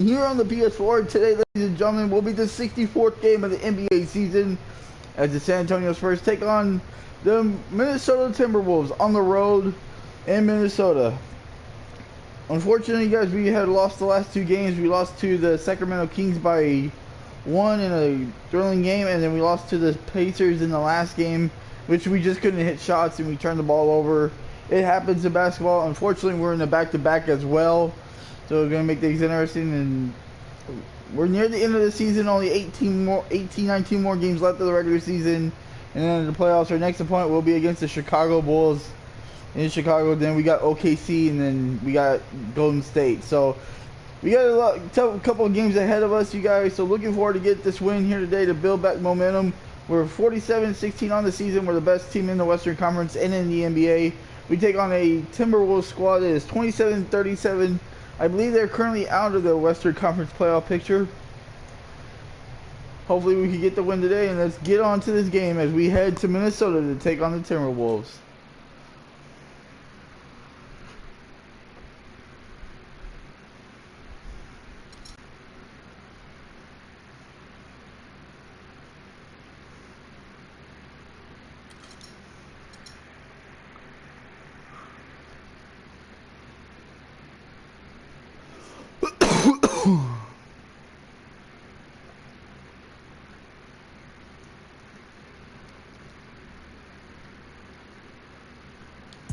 Here on the PS4 today, ladies and gentlemen, will be the 64th game of the NBA season as the San Antonio Spurs take on the Minnesota Timberwolves on the road in Minnesota. Unfortunately, guys, we had lost the last two games. We lost to the Sacramento Kings by 1 in a thrilling game, and then we lost to the Pacers in the last game, which we just couldn't hit shots and we turned the ball over. It happens in basketball. Unfortunately, we're in the back-to-back as well. So we're going to make things interesting, and we're near the end of the season, only 19 more games left of the regular season, and then the playoffs. Our next opponent will be against the Chicago Bulls in Chicago. Then we got OKC, and then we got Golden State. So we got a couple of games ahead of us, you guys. So looking forward to get this win here today to build back momentum. We're 47-16 on the season. We're the best team in the Western Conference and in the NBA. We take on a Timberwolves squad that is 27-37. I believe they're currently out of the Western Conference playoff picture. Hopefully we can get the win today, and let's get on to this game as we head to Minnesota to take on the Timberwolves.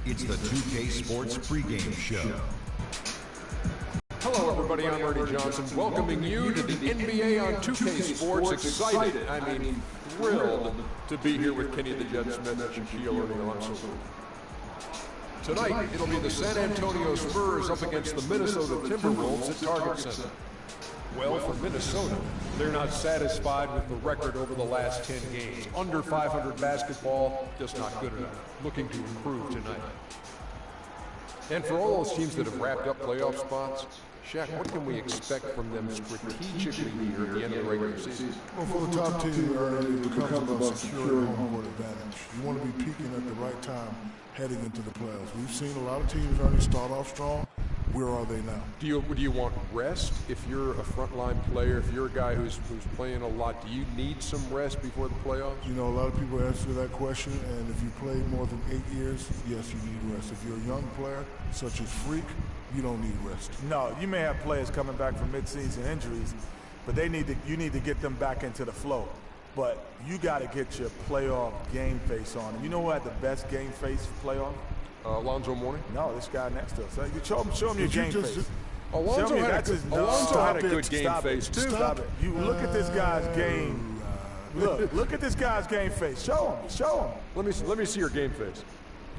It's the 2K Sports pregame show. Hello, everybody. I'm Ernie Johnson, welcoming you to the NBA on 2K Sports. Excited, I mean thrilled to be here with Kenny the Jet Smith and Shaquille O'Neal. Tonight, it'll be the San Antonio Spurs up against the Minnesota Timberwolves at Target Center. Well, for Minnesota, they're not satisfied with the record over the last 10 games. Under 500 basketball, just not good enough. Looking to improve tonight. And for all those teams that have wrapped up playoff spots, Shaq, what can we expect from them strategically here at the end of the regular season? Well, for the top team, it becomes about securing home court advantage. You want to be peaking at the right time heading into the playoffs. We've seen a lot of teams already start off strong. Where are they now? Do you want rest if you're a frontline player? If you're a guy who's playing a lot, do you need some rest before the playoffs? You know, a lot of people answer that question, and if you play more than 8 years, yes, you need rest. If you're a young player, such as Freak, you don't need rest. No, you may have players coming back from mid-season injuries, but you need to get them back into the flow. But you got to get your playoff game face on. And you know who had the best game face playoff? Alonzo Mourning? No, this guy next to us. Show him your game face. Alonzo had a good game face, too. Stop it. You look at this guy's game. Look at this guy's game face. Show him. Let me see your game face.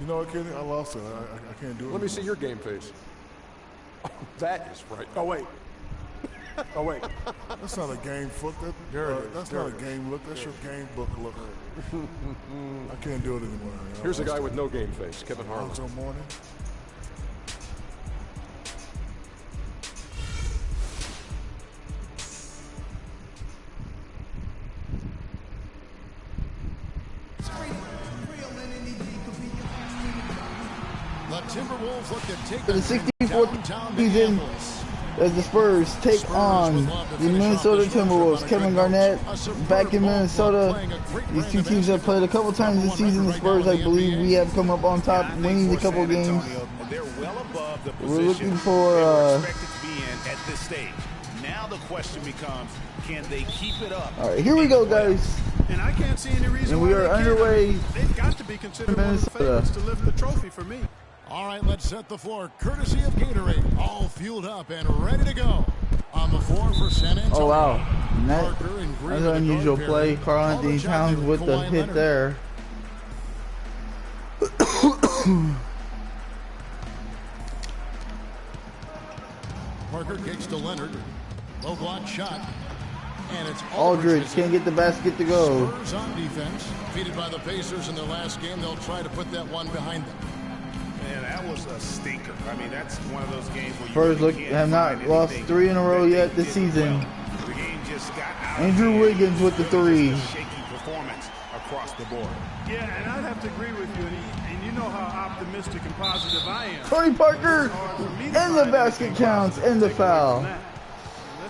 You know what, Kenny? I lost it. I can't do it. Let me see your game face. Oh, that is right. Oh, wait. That's not a game look. That's not a game look. That's your game book look. I can't do it anymore. Here's a guy with no game face, Kevin Harlan. Alonzo Mourning. The Timberwolves look to take For the 64th season, as the Spurs take on the Minnesota Timberwolves. Kevin Garnett back in Minnesota. These two teams have played a couple times this season. The Spurs, I believe, we have come up on top, winning a couple games. We're looking for at this stage. Now the question becomes, can they keep it up? All right, here we go, guys. And I can't see any reason and we are underway. They've got to be considered one of the favorites to lift the trophy for me. All right, let's set the floor. Courtesy of Gatorade, all fueled up and ready to go. On the floor for San Antonio. Oh, wow. That's an unusual play. Karl-Anthony Towns with the hit there. Parker kicks to Leonard. Low block shot. And it's Aldridge can't get the basket to go. Spurs on defense. Defeated by the Pacers in their last game. They'll try to put that one behind them. Man, that was a stinker. I mean, that's one of those games where you Spurs really have not lost 3 in a row yet this season. The game just got out. Andrew Wiggins with the 3. Shaky performance across the board. Yeah, and I'd have to agree with you. And you know how optimistic and positive I am. Tony Parker, and the basket counts, and the foul.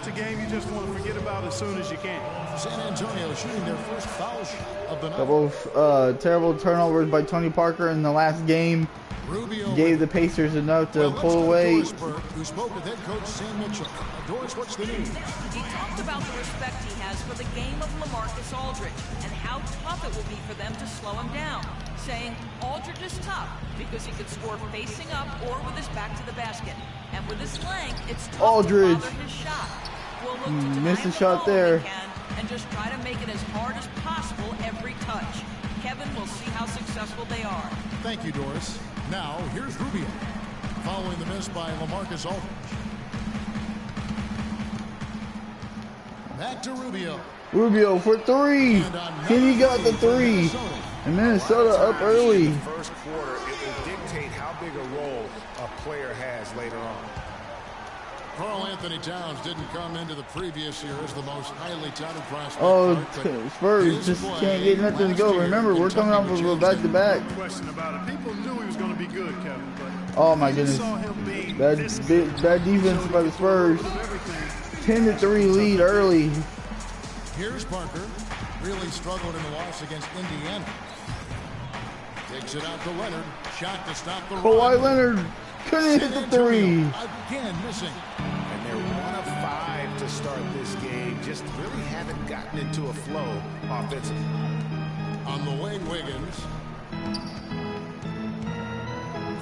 a game you just want to forget about as soon as you can. San Antonio shooting their first foul shot of the night. Couple of terrible turnovers by Tony Parker in the last game. Rubio Gave the Pacers enough to pull away. Who spoke with head coach Sam Mitchell. Doris, what's the news? He talked about the respect he has for the game of LaMarcus Aldridge and how tough it will be for them to slow him down, saying Aldridge is tough because he could score facing up or with his back to the basket. And with his length, it's tough Aldridge. to bother his shot. We'll look to Missed deny a shot him the ball there. when we can and just try to make it as hard as possible every touch. Kevin will see how successful they are. Thank you, Doris. Now, here's Rubio. Following the miss by LaMarcus Aldridge. Back to Rubio. Rubio for three. Kenny got the three. And Minnesota up early. First quarter, it will dictate how big a role a player has later on. Karl-Anthony Towns didn't come into the previous year as the most highly touted prospect. Oh, Spurs just can't get nothing to go. Remember, we're coming off of a back-to-back. No question about it. People knew he was going to be good, Kevin. But Oh my goodness. saw him being Bad defense by the Spurs. 10-3 lead early. Here's Parker. Really struggled in the loss against Indiana. Takes it out to Leonard. Shot to stop the Kawhi run. Leonard couldn't hit the three. Again missing. And they're 1 of 5 to start this game. Just really haven't gotten into a flow offensively. On the wing, Wiggins.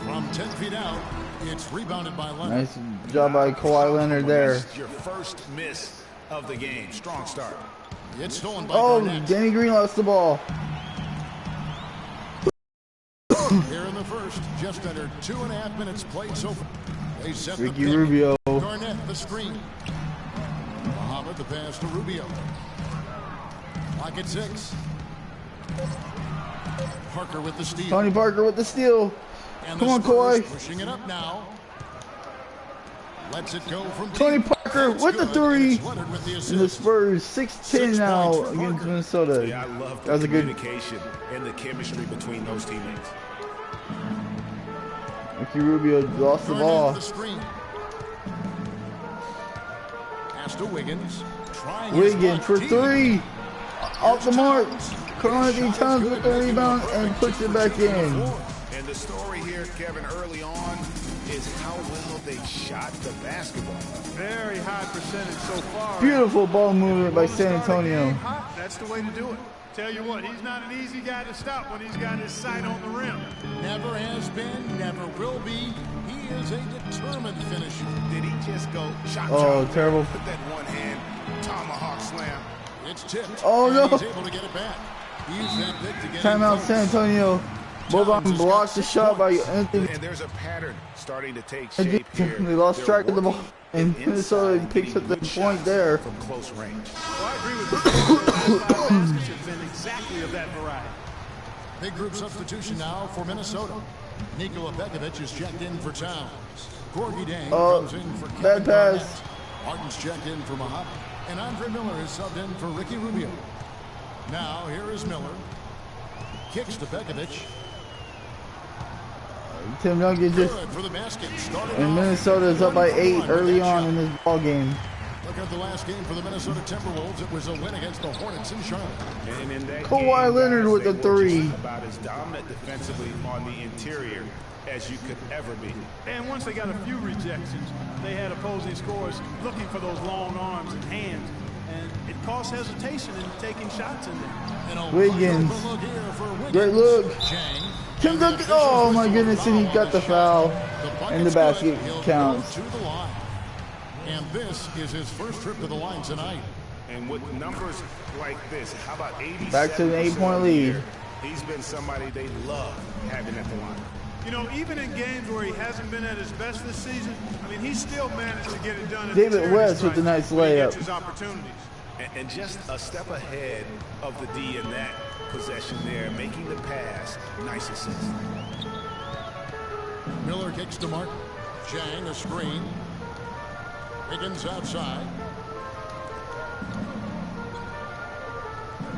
From 10 feet out, it's rebounded by Leonard. Nice job by Kawhi Leonard there. Your first miss of the game. Strong start. It's stolen by Oh, Garnett. Danny Green lost the ball. Here in the first, just under 2.5 minutes played so far. They set Ricky the pick. Rubio. Garnett, the screen. Muhammad, the pass to Rubio. Clock at 6. Parker with the steal. Tony Parker with the steal. And Come the on, Spurs Kawhi. pushing it up now. Lets it go from Tony deep. Parker That's with the good. three. It's Leonard with the And the assist. Spurs 6-10 now points for against Parker. Minnesota. Yeah, I love That the was a good. communication and the chemistry between those teammates. Ricky Rubio lost the Garnett, ball. the screen. Pass to Wiggins. Trying his Wiggins luck for deep. three. Off the mark. Karl-Anthony Shot Towns is with good, the making rebound it and perfect. puts it 2 back for 2 on the in. floor. And the story here, Kevin, early on is how well they shot the basketball. very high percentage so far. Beautiful ball movement by Want to San start a game Antonio. hot? That's the way to do it. Tell you what, he's not an easy guy to stop when he's got his sight on the rim. Never has been, never will be. He is a determined finisher. Did he just go chop Oh, chop? terrible. Put that one hand tomahawk slam. It's tipped. Oh, and no. He's able to get it back. Use that pick to get Timeout in San close. Antonio. Boban blocked the shot by Anthony. And there's a pattern starting to take shape here. They lost They're track of the ball. working And inside, Minnesota picks getting up the good point shots there. from close range. Well, I agree with you. The last 5 baskets have been exactly of that variety. Big group substitution now for Minnesota. Nikola Begovic is checked in for Towns. Gorgie Dang comes in for Kevin bad pass. Garnett. Martin's checked in for Muhammad. And Andre Miller is subbed in for Ricky Rubio. Now, here is Miller. Kicks to Begovic. Tim Duncan just Good for the basket. Started and off Minnesota is up by 8 with early that on shot. in this ball game. Look at the last game for the Minnesota Timberwolves. It was a win against the Hornets in Charlotte. And in that Kawhi game, Leonard guys, with they the were three. just about as dominant defensively on the interior as you could ever be. And once they got a few rejections, they had opposing scorers looking for those long arms and hands. And it caused hesitation in taking shots in there. And a Wiggins. wide open look here for Wiggins. Great look. Chang. Tim Duncan. Oh my goodness, and he got the foul. And the basket He'll counts. go to the line. And this is his first trip to the line tonight. And with numbers like this, how about 87% Back to the 8-point of the lead. year, he's been somebody they love having at the line. You know, even in games where he hasn't been at his best this season, I mean, he's still managed to get it done. at David the charity West with the stripe nice when he layup. gets his opportunities. And just a step ahead of the D in that possession there, making the pass. Nice assist. Miller kicks to Martin. Chang, a screen. Wiggins outside.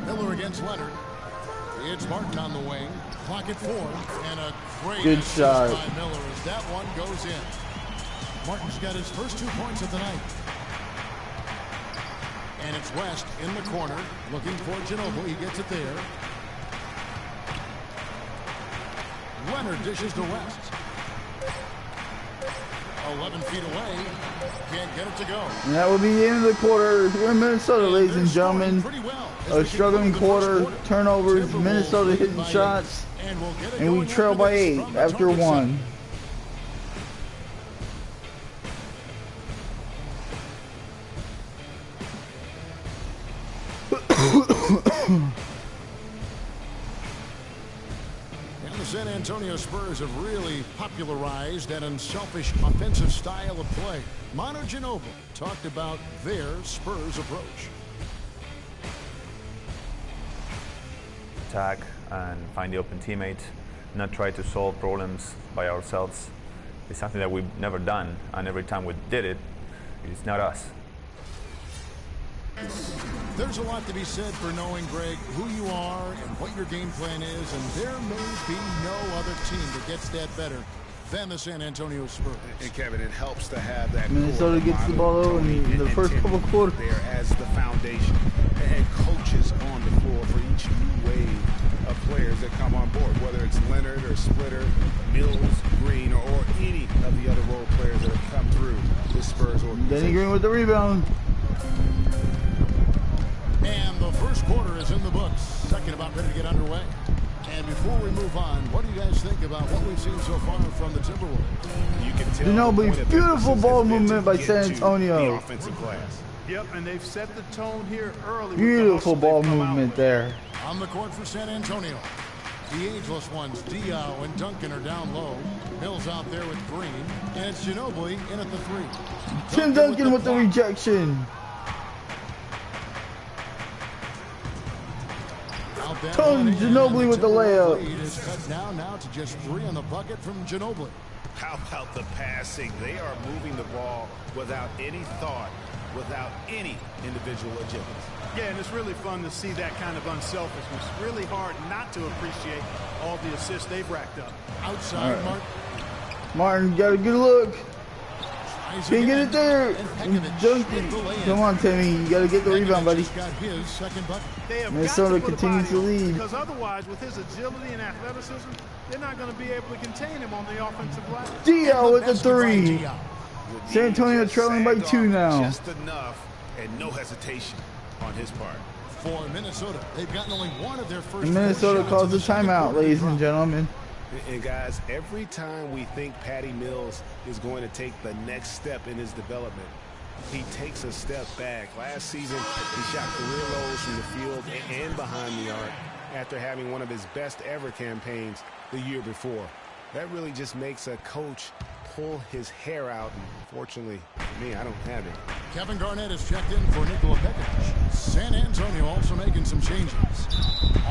Miller against Leonard. It's Martin on the wing. Clock at 4. And a great Good assist shot. by Miller as that one goes in. Martin's got his first 2 points of the night. And it's West in the corner, looking for Ginobili. He gets it there. Leonard dishes to West. 11 feet away. Can't get it to go. And that will be the end of the quarter here in Minnesota, ladies and gentlemen. A struggling quarter, turnovers, Minnesota hitting shots, and we trail by 8 after 1. The San Antonio Spurs have really popularized an unselfish offensive style of play. Manu Ginobili talked about their Spurs approach. Attack and find the open teammate, not try to solve problems by ourselves. It's something that we've never done, and every time we did it, it's not us. There's a lot to be said for knowing, Greg, who you are and what your game plan is, and there may be no other team that gets that better than the San Antonio Spurs. And Kevin, it helps to have that. Minnesota gets the ball over in the first couple quarters there as the foundation and coaches on the floor for each new wave of players that come on board, whether it's Leonard or Splitter, Mills, Green, or any of the other role players that have come through the Spurs organization. Danny Green with the rebound. And the first quarter is in the books. Second about ready to get underway. And before we move on, what do you guys think about what we've seen so far from the Timberwolves? You can tell Ginobili, beautiful ball movement by San Antonio. Offensive glass. Yep, and they've set the tone here early. Beautiful ball movement there. On the court for San Antonio. The ageless ones, Diaw and Duncan, are down low. Mills out there with Green. And it's Ginobili in at the 3. Tim Duncan with the rejection. Tony Ginobili with the layup. Lead is cut now to just 3 on the bucket from Ginobili. How about the passing? They are moving the ball without any thought, without any individual agility. Yeah, and it's really fun to see that kind of unselfishness. Really hard not to appreciate all the assists they've racked up. Outside, right. Martin got a good look. Can't get it there. Duncan. Come on, Timmy. You got to get the rebound, buddy. Minnesota continues to lead. Because otherwise, with his agility and athleticism, they're not going to be able to contain him on the offensive glass. Diaw with the 3. San Antonio trailing by 2 now. Just enough and no hesitation on his part. For Minnesota, they've gotten only one of their first. Minnesota calls the timeout, ladies and gentlemen. And guys, every time we think Patty Mills is going to take the next step in his development, he takes a step back. Last season, he shot career lows from the field and behind the arc after having one of his best ever campaigns the year before. That really just makes a coach pull his hair out. And fortunately for me, I don't have it. Kevin Garnett is checked in for Nikola Pekic. San Antonio also making some changes.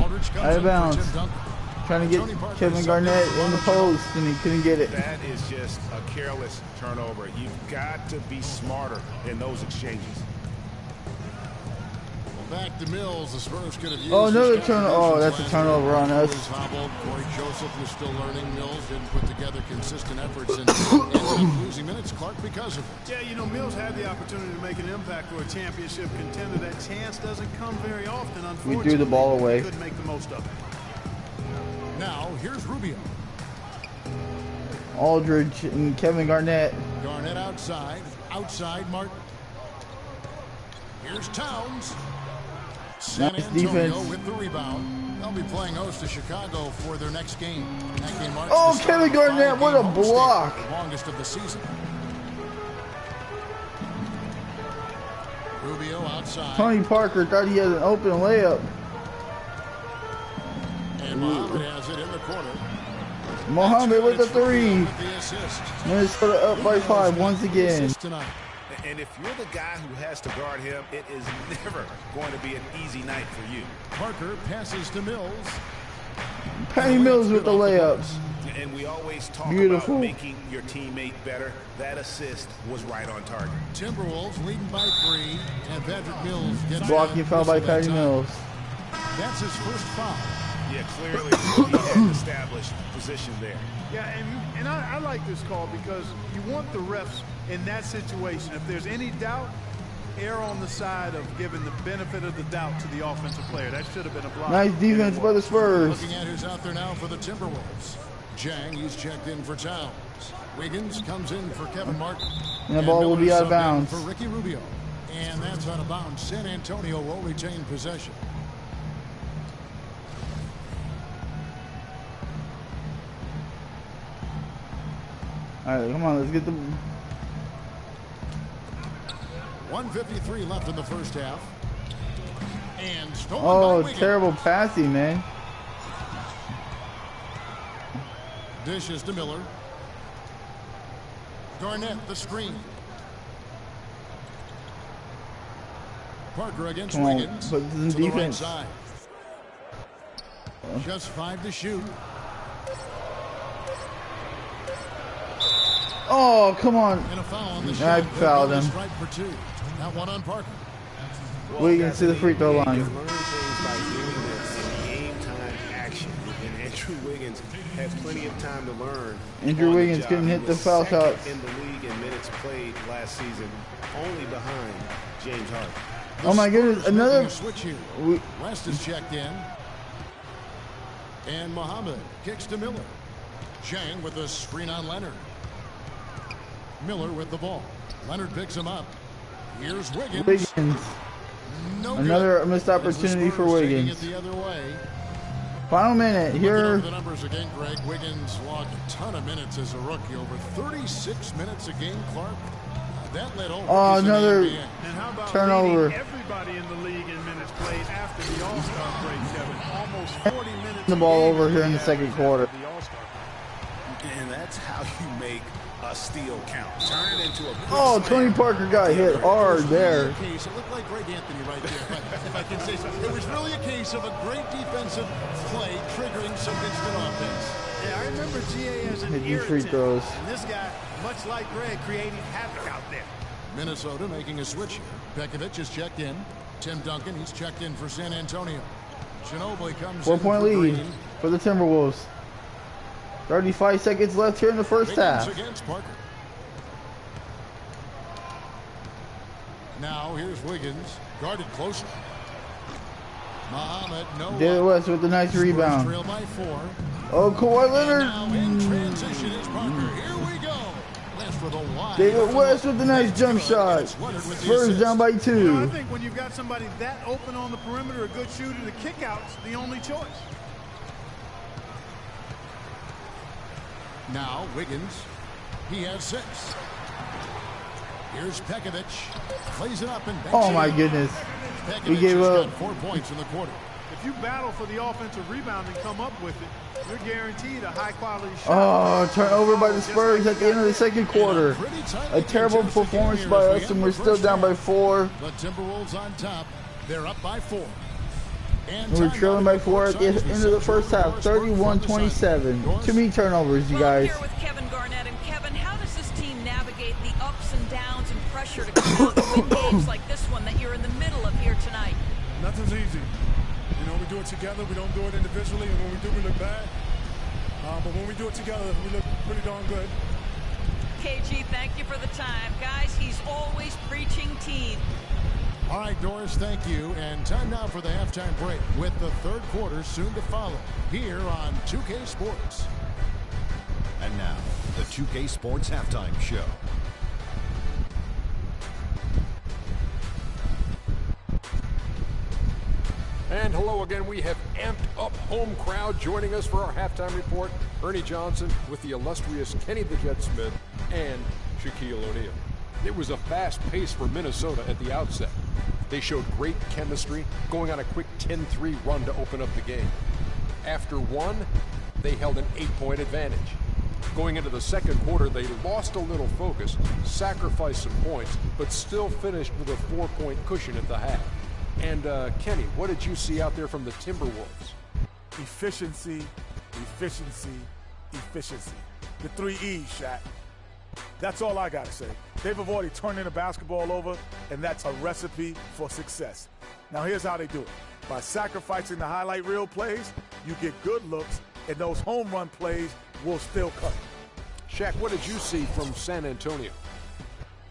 Aldridge comes in for Tim Duncan. Trying to get Kevin Garnett in the post, and he couldn't get it. That is just a careless turnover. You've got to be smarter in those exchanges. Well, back to Mills. The Spurs could have used. Oh, another turnover. Oh, that's a turnover on us. Corey Joseph was still learning. Mills didn't put together consistent efforts and ended up losing minutes, Clark, because of it. Yeah, you know, Mills had the opportunity to make an impact for a championship contender. That chance doesn't come very often, unfortunately. We threw the ball away. Couldn't make the most of it. Now, here's Rubio. Aldridge and Kevin Garnett. Garnett outside. Outside, Martin. Here's Towns. San Antonio defense. with the rebound. They'll be playing host to Chicago for their next game. That game marks Oh, Kevin Garnett, what a block. The longest of the season. Rubio outside. Tony Parker thought he had an open layup. And Mohamed has it in the corner. Mohamed with the 3. Minnesota up by 5 once again. And if you're the guy who has to guard him, it is never going to be an easy night for you. Parker passes to Mills. Patty Mills with the layups. And we always talk about making your teammate better. That assist was right on target. Timberwolves leading by 3. And Patrick Mills gets blocking foul by Patty Mills. That's his first foul. Yeah, clearly he had established position there. Yeah, and I like this call because you want the refs in that situation. If there's any doubt, err on the side of giving the benefit of the doubt to the offensive player. That should have been a block. Nice defense by the Spurs. Looking at who's out there now for the Timberwolves. Jang, he's checked in for Towns. Wiggins comes in for Kevin Martin. And the ball will be out of bounds. For Ricky Rubio. And that's out of bounds. San Antonio will retain possession. All right, come on, let's get the... 1:53 left in the first half. And stolen by Wiggins. Terrible passing, man. Dishes to Miller. Garnett, the screen. Parker against Wiggins. But this is to defense. The right side. Just 5 to shoot. Oh, come on. And a foul on the I shot. fouled him. Strike for 2. That one on Parker. Wiggins to the free throw line. You learn things by doing this in game-time action. And Andrew Wiggins had plenty of time to learn. Andrew Wiggins couldn't hit the foul shots. In the league in minutes played last season, only behind James Harden. Oh my goodness, another switch here. West is checked in. And Muhammad kicks to Miller. Chang with the screen on Leonard. Miller with the ball. Leonard picks him up. Here's Wiggins. No another missed opportunity for Wiggins. The other way. Final minute here. The numbers again, Greg. Wiggins logged a ton of minutes as a rookie. Over 36 minutes a game, Clark. That led over. Another turnover. Everybody in the league in minutes played after the All-Star break, Kevin. Almost 40 minutes. The ball over here in the second quarter. And that's how you make a steal count. Turn it into a Tony Parker got hit hard there. It looked like Greg Anthony right there, if I can say so. It was really a case of a great defensive play triggering some instant offense. Yeah, I remember GA as an Making free irritant. throws. And this guy, much like Greg, creating havoc out there. Minnesota making a switch here. Pekovic is checked in. Tim Duncan, he's checked in for San Antonio. Ginobili comes 4-point in for lead Green. for the Timberwolves. 35 seconds left here in the first half. Against Parker. Now here's Wiggins, guarded closely. Muhammad, no. David West with a nice rebound. Trail by 4. Oh, Kawhi Leonard. Now in transition is Parker. Here we go. For the wide. David West with a nice jump shot. Spurs down by 2. You know, I think when you've got somebody that open on the perimeter, a good shooter, the kick-out's the only choice. Now Wiggins, he has 6. Here's Pekovic, plays it up and banks Oh my it. goodness. Pekovic We gave has up. got 4 points in the quarter. If you battle for the offensive rebound and come up with it, you're guaranteed a high-quality shot. Turnover by the Spurs at the end of the second quarter. A terrible performance by us, and we're still down by 4. But Timberwolves on top. They're up by 4. And we're trailing by 4 at the end of the first half, 31-27. Too many turnovers, you guys. Here with Kevin Garnett. And Kevin, how does this team navigate the ups and downs and pressure to come out and win games like this one that you're in the middle of here tonight? Nothing's easy. You know, we do it together. We don't do it individually. And when we do, we look bad. But when we do it together, we look pretty darn good. KG, thank you for the time. Guys, he's always preaching team. All right, Doris, thank you. And time now for the halftime break with the third quarter soon to follow here on 2K Sports. And now, the 2K Sports Halftime Show. And hello again. We have amped up home crowd joining us for our halftime report. Ernie Johnson with the illustrious Kenny the Jet Smith and Shaquille O'Neal. It was a fast pace for Minnesota at the outset. They showed great chemistry, going on a quick 10-3 run to open up the game. After one, they held an 8-point advantage. Going into the second quarter, they lost a little focus, sacrificed some points, but still finished with a 4-point cushion at the half. And Kenny, what did you see out there from the Timberwolves? Efficiency, efficiency, efficiency. The 3 E's, Shaq. That's all I got to say. They've avoided turning the basketball over, and that's a recipe for success. Now, here's how they do it. By sacrificing the highlight reel plays, you get good looks, and those home run plays will still cut. Shaq, what did you see from San Antonio?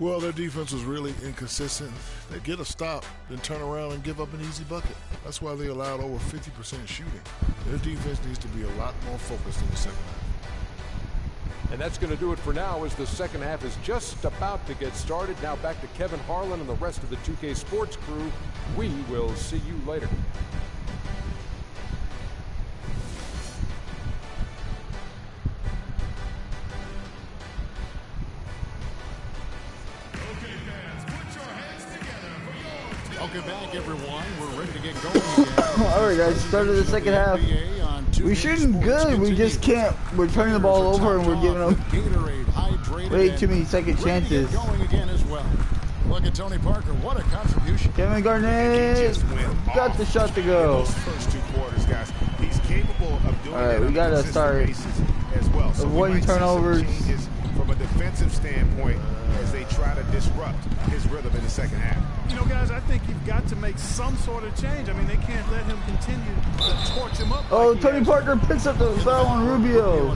Well, their defense was really inconsistent. They get a stop, then turn around and give up an easy bucket. That's why they allowed over 50% shooting. Their defense needs to be a lot more focused in the second half. And that's going to do it for now as the second half is just about to get started. Now back to Kevin Harlan and the rest of the 2K Sports crew. We will see you later. Welcome back, everyone. We're ready to get going again. All right, guys, started the second half. We're shooting good. We just can't. We're turning the ball over and we're giving them way too many second chances. Going again as well. Look at Tony Parker. What a contribution. Kevin Garnett got the shot to go. Those first 2 quarters, guys. He's capable of doing All right, we gotta start as well. So avoiding turnovers. From a defensive standpoint as they try to disrupt his rhythm in the second half. You know, guys, I think you've got to make some sort of change. I mean, they can't let him continue to torch him up. Oh, Tony Parker picks up the foul on Rubio.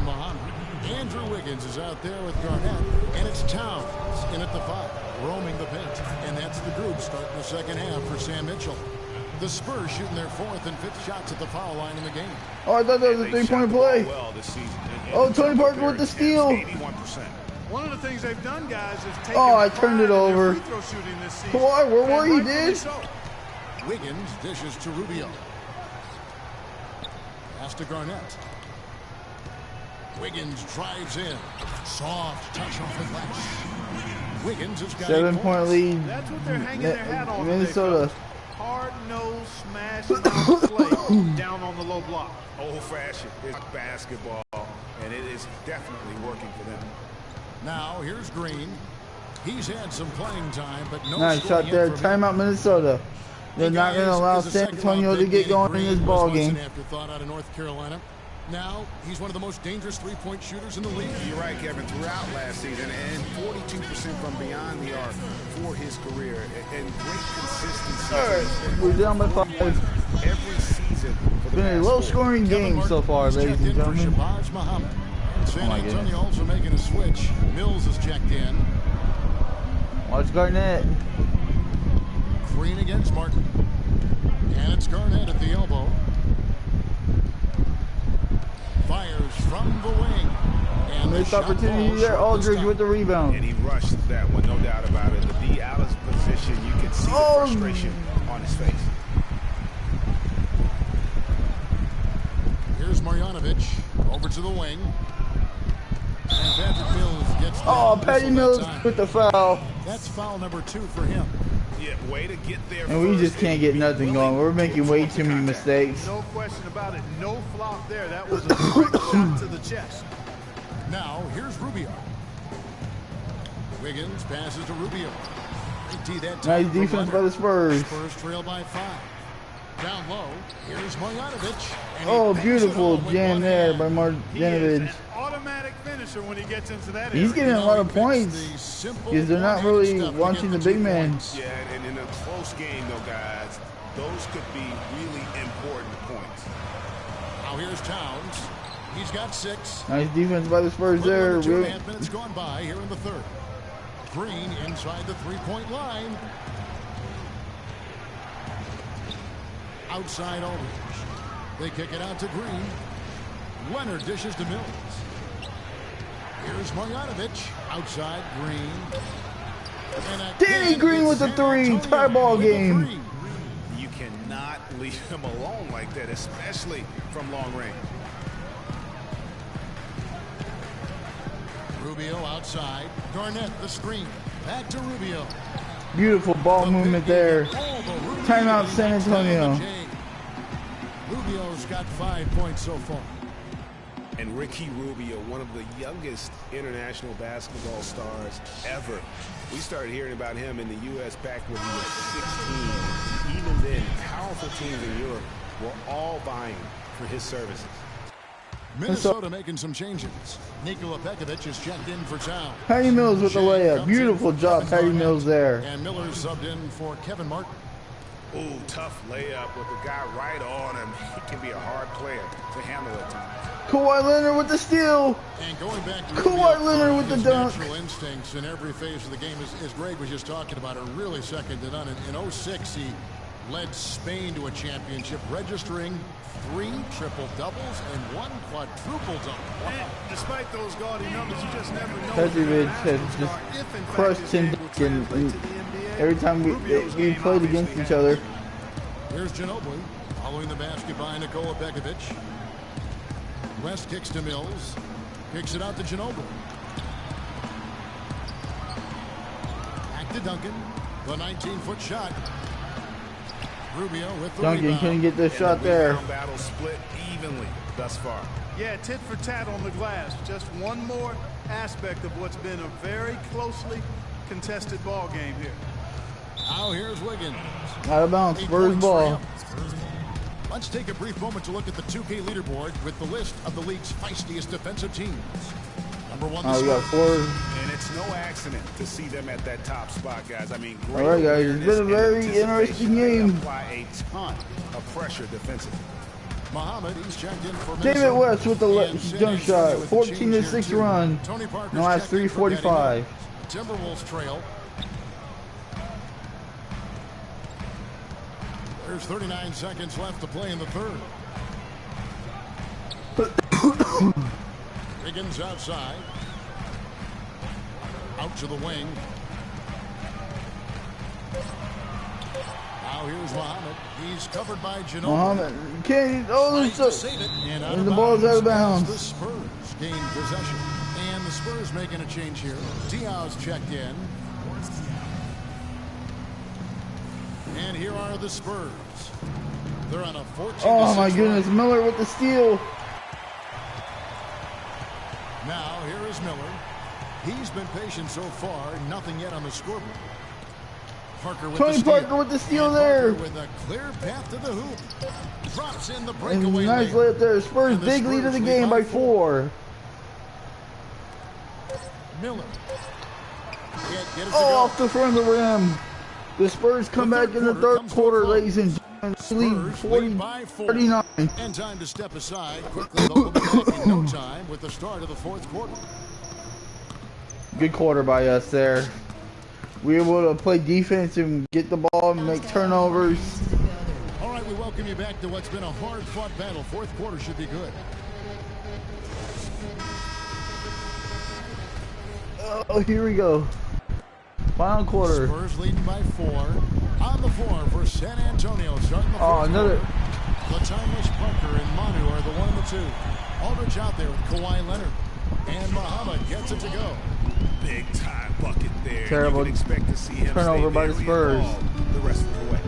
Andrew Wiggins is out there with Garnett, and it's Towns in at the 5, roaming the paint. And that's the group starting the second half for Sam Mitchell. The Spurs shooting their 4th and 5th shots at the foul line in the game. Oh, I thought that was a three-point play. Oh, Tony Parker with the steal. 81%. One of the things they've done, guys, is take I turned it over. free throw shooting this season. Why? Where were you, dude? Wiggins dishes to Rubio. Pass to Garnett. Wiggins drives in. Soft touch off the glass. Wiggins has got 7-point lead. That's what they're hanging their hat on. Minnesota. Hard-nosed smash slate down on the low block. Old-fashioned. It's basketball, and it is definitely working for them. Now here's Green. He's had some playing time, but no Nice shot there. Timeout, Minnesota. They're not going to allow San Antonio to get going in this ball game. Afterthought out of North Carolina. Now he's one of the most dangerous three-point shooters in the league. You're right, Kevin. Throughout last season, and 42% from beyond the arc for his career, and great consistency. All right, we're down by 5. Every season. It's been a low-scoring game so far, ladies and gentlemen. San Antonio also making a switch. Mills is checked in. Watch Garnett. Green against Martin. And it's Garnett at the elbow. Fires from the wing. And missed opportunity there. Aldridge with the rebound. And he rushed that one, no doubt about it. The D. Alice position, you can see the frustration on his face. Here's Marjanovic over to the wing. And Patrick Mills gets Patty Mills with the foul. That's foul number 2 for him. Yeah, way to get there. And we just can't get nothing going. We're making way too many mistakes. No question about it. No flop there. That was a direct shot to the chest. Now, here's Rubio. Wiggins passes to Rubio. Nice defense by the Spurs. Spurs trail by 5. Down low, here's Marjanovic. Oh, beautiful jam there by Marjanovic. Automatic finisher when he gets into that He's getting a lot of points because they're not really watching the big man. Yeah, and in a close game, though, guys, those could be really important points. Now here's Towns. He's got 6. Nice defense by the Spurs there. 2.5 minutes gone by here in the 3rd. Green inside the 3-point line. Outside Aldridge. They kick it out to Green. Leonard dishes to Mills. Here's Marjanovic. Outside Green. Danny Green with the 3. Tie ball game. You cannot leave him alone like that, especially from long range. Rubio outside. Garnett the screen. Back to Rubio. Beautiful ball movement there. Timeout, San Antonio. Rubio's got 5 points so far. And Ricky Rubio, one of the youngest international basketball stars ever. We started hearing about him in the U.S. back when he was 16. Even then, powerful teams in Europe were all vying for his services. Minnesota making some changes. Nikola Pekovic is checked in for Towns. Patty Mills with the layup. Beautiful job, Patty Mills there. And Miller subbed in for Kevin Martin. Ooh, tough layup with the guy right on him. He can be a hard player to handle at times. Kawhi Leonard with the steal. And going back to Kawhi Leonard with the his dunk. natural instincts in every phase of the game, as Greg was just talking about, are really second to none. In 06, he led Spain to a championship, registering 3 triple-doubles and 1 quadruple-double. And despite those gaudy numbers, you just never know. Petrovic has just crushed Tim Duncan every time we played against each other. Here's Ginobili following the basket by Nikola Begovic. West kicks to Mills. Kicks it out to Ginobili. Back to Duncan. The 19-foot shot. Rubio with the Duncan rebound. couldn't get this shot there. Battle split evenly thus far. Yeah, tit for tat on the glass. Just one more aspect of what's been a very closely contested ball game here. Now here's Wiggins. Out of bounds, Spurs ball. Let's take a brief moment to look at the 2K leaderboard with the list of the league's feistiest defensive teams. Number 1, we got 4. And it's no accident to see them at that top spot, guys. I mean, All right, guys, it's been a very interesting game. Apply a ton of pressure defensively. Muhammad, he's checked in for David West with the jump shot. 14-6 run. Tony Parker's in the last checked in for 3:45. Timberwolves trail. There's 39 seconds left to play in the third. Wiggins outside. Out to the wing. Now here's Muhammad. He's covered by Ginobili. Muhammad can't. Oh, Save it. and the ball's out of bounds. The Spurs gain possession. And the Spurs making a change here. Diaz checked in. And here are the Spurs. They're on a 14-6 Oh my goodness, run. Miller with the steal. Now here is Miller. He's been patient so far. Nothing yet on the scoreboard. Parker with Tony the steal. Parker with the steal And there. Parker with a clear path to the hoop. Drops in the And breakaway. nice layup there. Spurs big lead of the game by 4. Miller. Can't get it to Oh, go. off the front of the rim. The Spurs come back in the third quarter, ladies and gentlemen. Lead Spurs lead by 4. 40-39. And time to step aside. Quickly, they'll be back in no time with the start of the fourth quarter. Good quarter by us there. We were able to play defense and get the ball and make turnovers. All right, we welcome you back to what's been a hard-fought battle. Fourth quarter should be good. Oh, here we go. Final quarter. Spurs leading by 4. On the floor for San Antonio, starting the Oh, fourth another. quarter. The timeless Parker and Manu are the 1 and the 2. Aldridge out there with Kawhi Leonard. And Muhammad gets it to go. Big time bucket there. Terrible You can expect to see him turnover stay by the very Spurs. involved the rest of the way.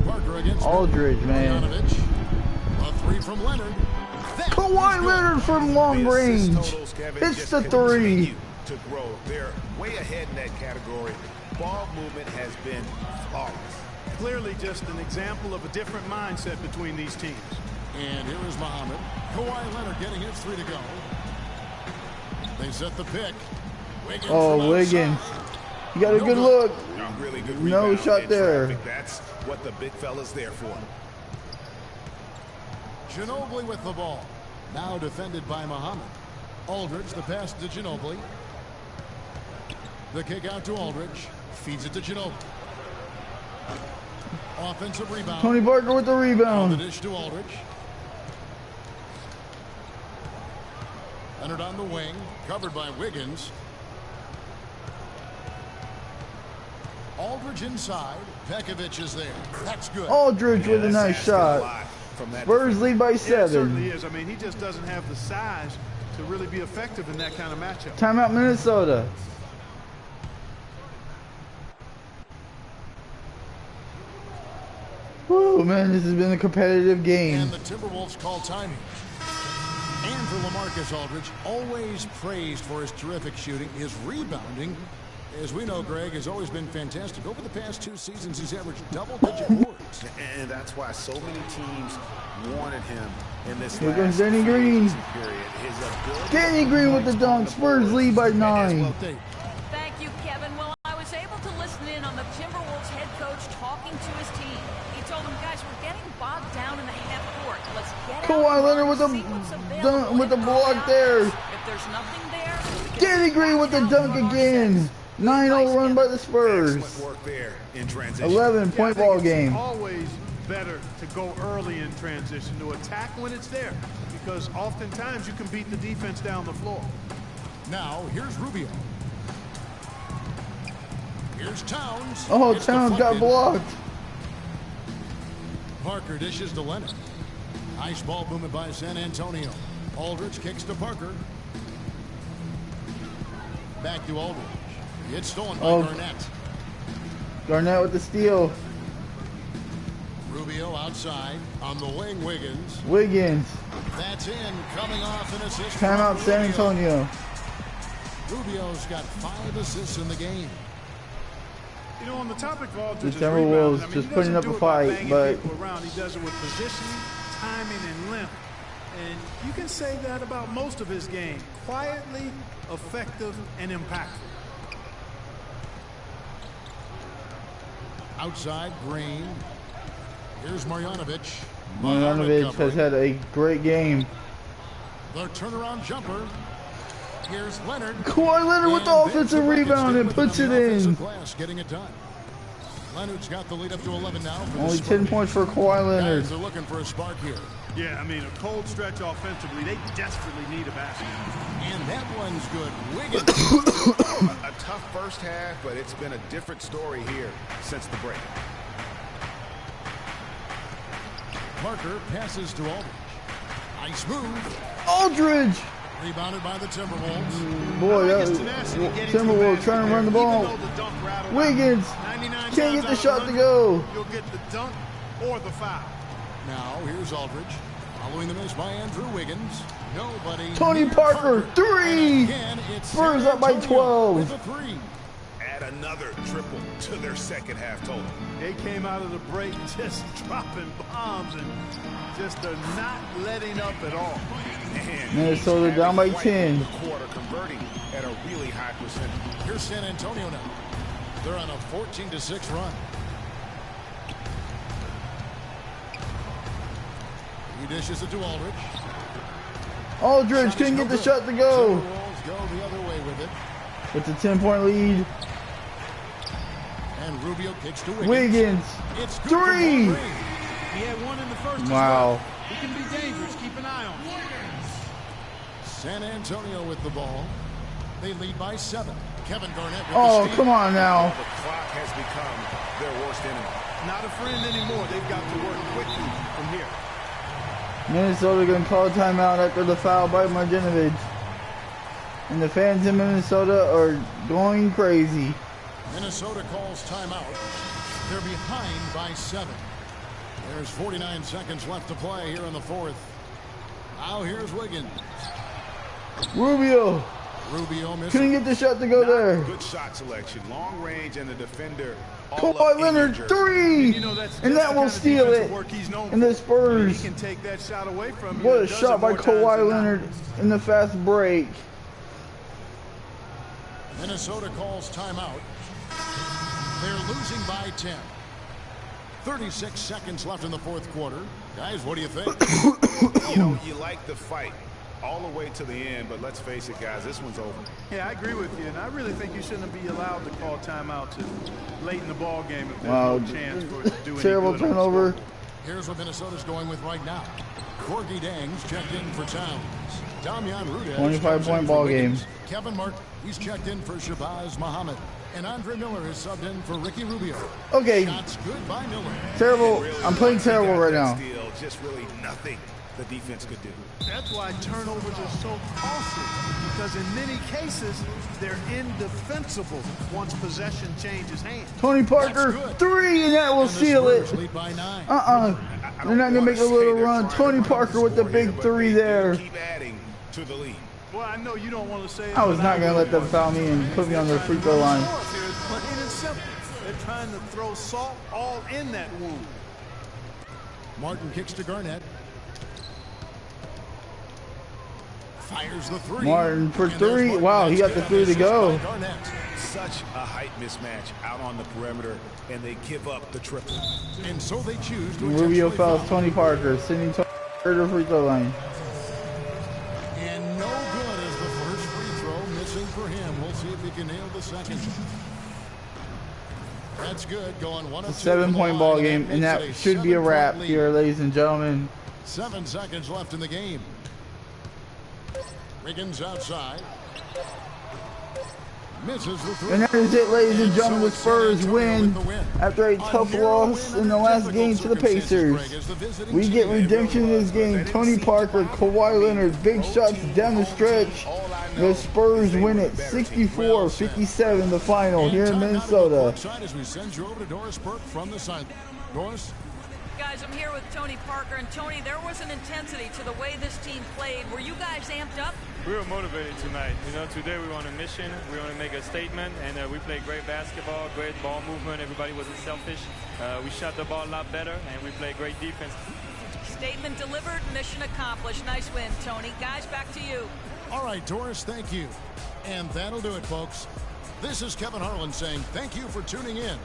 Parker against Aldridge, man. Bogdanovic. A 3 from Leonard. That Kawhi is good. Leonard from long The assist range. totals, Kevin, It's just the 3. continue to grow. They're way ahead in that category. Ball movement has been flawless. Clearly just an example of a different mindset between these teams. And here is Muhammad. Kawhi Leonard getting his 3 to go. They set the pick. Wiggins Oh, from Wiggins. outside. You got a good look. A really good No rebound shot in there. traffic. That's what the big fella's there for. Ginobili with the ball. Now defended by Muhammad. Aldridge, the pass to Ginobili. The kick out to Aldridge. Feeds it to Ginobili. Offensive rebound. Tony Parker with the On the rebound. dish to Aldridge. Leonard on the wing. Covered by Wiggins. Aldridge inside. Pekovic is there. That's good. Aldridge with a That's nice asking a shot. lot from that Spurs lead by Yeah, it certainly 7. is. I mean, he just doesn't have the size to really be effective in that kind of matchup. Timeout Minnesota. Woo, man, this has been a competitive game. And the Timberwolves call timing. And for LaMarcus Aldridge, always praised for his terrific shooting. His rebounding, as we know, Greg, has always been fantastic. Over the past 2 seasons, he's averaged double-digit boards. And that's why so many teams wanted him in this Here last comes Danny Green. period. His ability Danny Green with the dunk. Spurs lead by 9. Thank you, Kevin. Well, I was able to listen Kawhi Leonard with the block there. If there's nothing there, Danny Green with the dunk again. 9-0 run by the Spurs. Excellent work there in transition. 11-point ball game. Always better to go early in transition, to attack when it's there, because oftentimes you can beat the defense down the floor. Now, here's Rubio. Here's Towns. Oh, It's Towns got deflected. blocked. Parker dishes to Leonard. Nice ball movement by San Antonio. Aldridge kicks to Parker. Back to Aldridge. It's stolen by Garnett. Garnett with the steal. Rubio outside on the wing. Wiggins. Wiggins. That's in. Coming off an assist. Timeout from San Rubio. Antonio. Rubio's got 5 assists in the game. You know, on the topic of Aldridge's The Timberwolves rebounding, just he putting doesn't up do a it by fight, banging but people around. He does it with positioning, timing, and length. And you can say that about most of his game. Quietly, effective, and impactful. Outside, Green. Here's Marjanovic. Marjanovic has had a great game. The turnaround jumper. Here's Leonard. Kawhi Leonard with the And offensive there's the rebound bucket, and still puts with it an in. offensive glass, getting it done. Leonard's got the lead up to 11 now. For Only the 10 Spurs. points for Kawhi Leonard. Guys are looking for a spark here. Yeah, I mean, a cold stretch offensively. They desperately need a basket. And that one's good. Wiggins. A tough first half, but it's been a different story here since the break. Parker passes to Aldridge. Nice move. Aldridge. Rebounded by the Timberwolves. Boy, I that like his was tenacity getting to the Timberwolves basket trying to there, run the even ball. though the dunk rattled out. Wiggins 99 can't times get the out of shot to 100, go. You'll get the dunk or the foul. Now here's Aldridge. Following the miss by Andrew Wiggins. Nobody. Tony near Parker, three. And again, it's Spurs San up by Antonio 12. with a 3. Add another triple to their second half total. They came out of the break just dropping bombs and just not letting up at all. Man, Minnesota down by 10. The quarter converting at a really high percentage. Here's San Antonio now. They're on a 14-6 run. He dishes it to Aldridge. Aldridge couldn't get the shot to go. Timberwolves go the other way with it. With the 10-point lead. And Rubio kicks to Wiggins. Wiggins. It's good 3. for Green. He had one in the first as Wow. well. He can be dangerous. Keep an eye on him. San Antonio with the ball. They lead by 7. Kevin Garnett with Oh, the steal. come on now. The clock has become their worst enemy. Not a friend anymore. They've got to work quickly from here. Minnesota going to call a timeout after the foul by Marjanovic. And the fans in Minnesota are going crazy. Minnesota calls timeout. They're behind by 7. There's 49 seconds left to play here in the 4th. Now here's Wiggins. Rubio Rubio misses. couldn't get the shot to go there. Good shot selection, long range, and the defender. all Kawhi up in your Leonard, jersey. 3. You know, that's And that the will kind of steal defensive it. work he's known And the for. I mean, Spurs. he can take that shot away from you. What a and does shot it by more times Kawhi than not. Leonard in the fast break. Minnesota calls timeout. They're losing by 10. 36 seconds left in the 4th quarter. Guys, what do you think? You know, you like the fight all the way to the end, but let's face it, guys, this one's over. Yeah, I agree with you, and I really think you shouldn't be allowed to call timeouts late in the ball game if there's Wow, no chance for it to do any terrible good on the turnover. scoreboard. Here's what Minnesota's going with right now. Corky Dangs checked in for Towns. Damian Rudez 25-point ball game. Kevin Martin, he's checked in for Shabazz Muhammad. And Andre Miller is subbed in for Ricky Rubio. Okay, Shots good by Miller. terrible. Really, I'm playing once they terrible got right that now. steal, just really nothing the defense could do. That's why turnovers are so costly, because in many cases, they're indefensible once possession changes hands. Tony Parker, 3, and that will And the seal Spurs it. lead by 9. They're not going to make a little run. Tony Parker with the big 3 there. Keep adding to the lead. Well, I know you don't want to say it. I was but not going to let would. them foul me and put me on the free throw line. Plain and simple. They're trying to throw salt all in that wound. Martin kicks to Garnett. Fires the 3. Martin for And there's 3. Martin. Wow, he got the That's 3 to assist go. by Garnett. Such a height mismatch out on the perimeter, and they give up the triple. And so they choose to Rubio intentionally fouls foul. Tony Parker, sending Tony the free throw line. And no good as the first free throw missing for him. We'll see if he can nail the second. That's good. Going 1 of 2. 7-point ball game, and that should be a wrap here, ladies and gentlemen. 7 seconds left in the game. Wiggins outside. Misses the three. And that is it, ladies and gentlemen. The Spurs win after a tough loss in the last game to the Pacers. We get redemption in this game. Tony Parker, Kawhi Leonard, big shots down the stretch. The Spurs win it 64-57, the final here in Minnesota. As we send you over to Doris Burke from the side. Doris? Guys, I'm here with Tony Parker, and Tony, there was an intensity to the way this team played. Were you guys amped up? We were motivated tonight. You know, today we were on a mission. We want to make a statement, and we played great basketball, great ball movement. Everybody wasn't selfish. We shot the ball a lot better, and we played great defense. Statement delivered, mission accomplished. Nice win, Tony. Guys, back to you. All right, Doris, thank you. And that'll do it, folks. This is Kevin Harlan saying thank you for tuning in.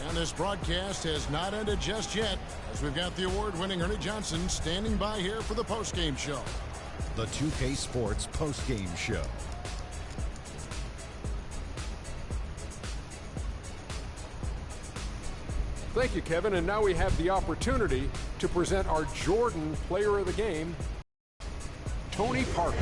And this broadcast has not ended just yet, as we've got the award-winning Ernie Johnson standing by here for the post-game show. The 2K Sports post-game show. Thank you, Kevin. And now we have the opportunity to present our Jordan Player of the Game, Tony Parker.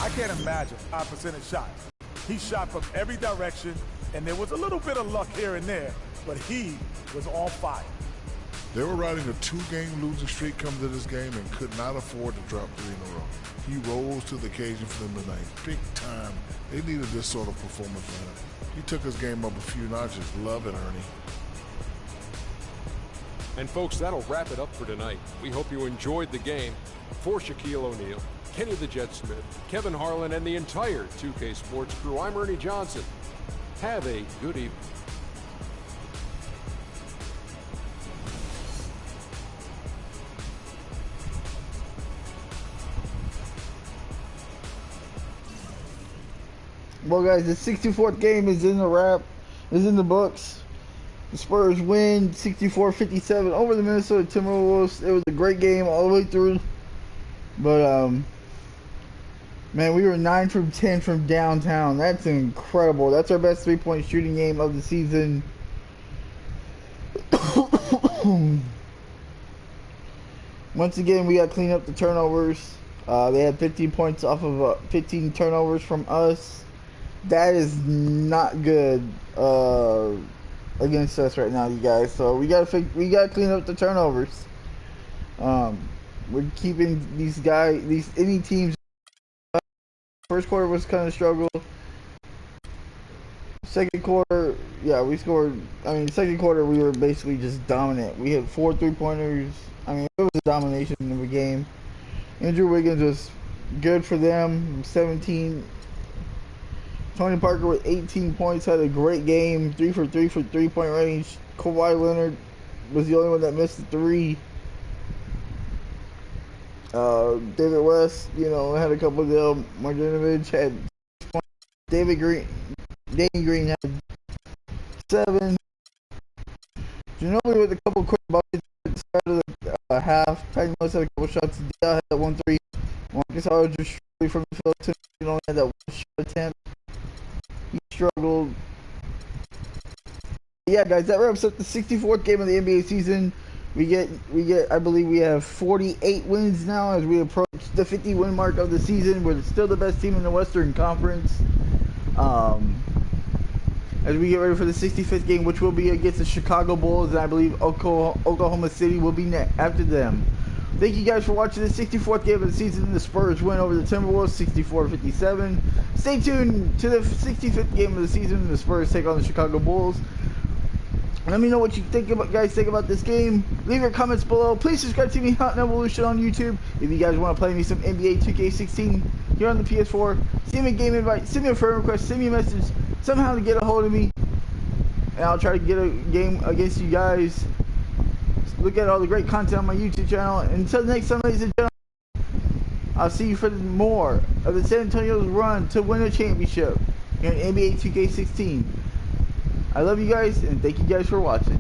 I can't imagine 5% shots. He shot from every direction, and there was a little bit of luck here and there, but he was on fire. They were riding a 2-game losing streak coming to this game and could not afford to drop 3 in a row. He rose to the occasion for them tonight. Big time. They needed this sort of performance from him. He took his game up a few notches. Love it, Ernie. And folks, that'll wrap it up for tonight. We hope you enjoyed the game. For Shaquille O'Neal, Kenny the Jet Smith, Kevin Harlan, and the entire 2K Sports crew, I'm Ernie Johnson. Have a good evening. Well, guys, the 64th game is in the wrap, is in the books. The Spurs win 64-57 over the Minnesota Timberwolves. It was a great game all the way through. But, man, we were 9 from 10 from downtown. That's incredible. That's our best three-point shooting game of the season. Once again, we got to clean up the turnovers. They had 15 points off of 15 turnovers from us. That is not good against us right now, you guys. So we gotta clean up the turnovers. We're keeping these any teams. First quarter was kind of struggle. Second quarter, yeah, we scored. I mean, second quarter we were basically just dominant. We had 4 3-pointers. I mean, it was a domination of the game. Andrew Wiggins was good for them, 17. Tony Parker with 18 points, had a great game, 3 for 3 for 3-point range. Kawhi Leonard was the only one that missed the 3. David West, had a couple of them. Marjanovic had 6 points. Danny Green had 7. Ginobili with a couple quick buckets at the start of the half. Patty Mills had a couple shots. Dial had that 1-3. Marcus Aldridge was struggling from the field. He only had that 1 shot attempt. He struggled. Yeah, guys, that wraps up the 64th game of the NBA season. We get. I believe we have 48 wins now as we approach the 50-win mark of the season. We're still the best team in the Western Conference. As we get ready for the 65th game, which will be against the Chicago Bulls, and I believe Oklahoma City will be after them. Thank you guys for watching the 64th game of the season. The Spurs win over the Timberwolves 64-57. Stay tuned to the 65th game of the season. The Spurs take on the Chicago Bulls. Let me know what you think about this game. Leave your comments below. Please subscribe to me, HOWTONEVOLUTION on YouTube. If you guys want to play me some NBA 2K16 here on the PS4, send me a game invite, send me a friend request, send me a message, somehow to get a hold of me, and I'll try to get a game against you guys. Look at all the great content on my YouTube channel. And until next time, ladies and gentlemen, I'll see you for more of the San Antonio's run to win a championship in NBA 2K16. I love you guys, and thank you guys for watching.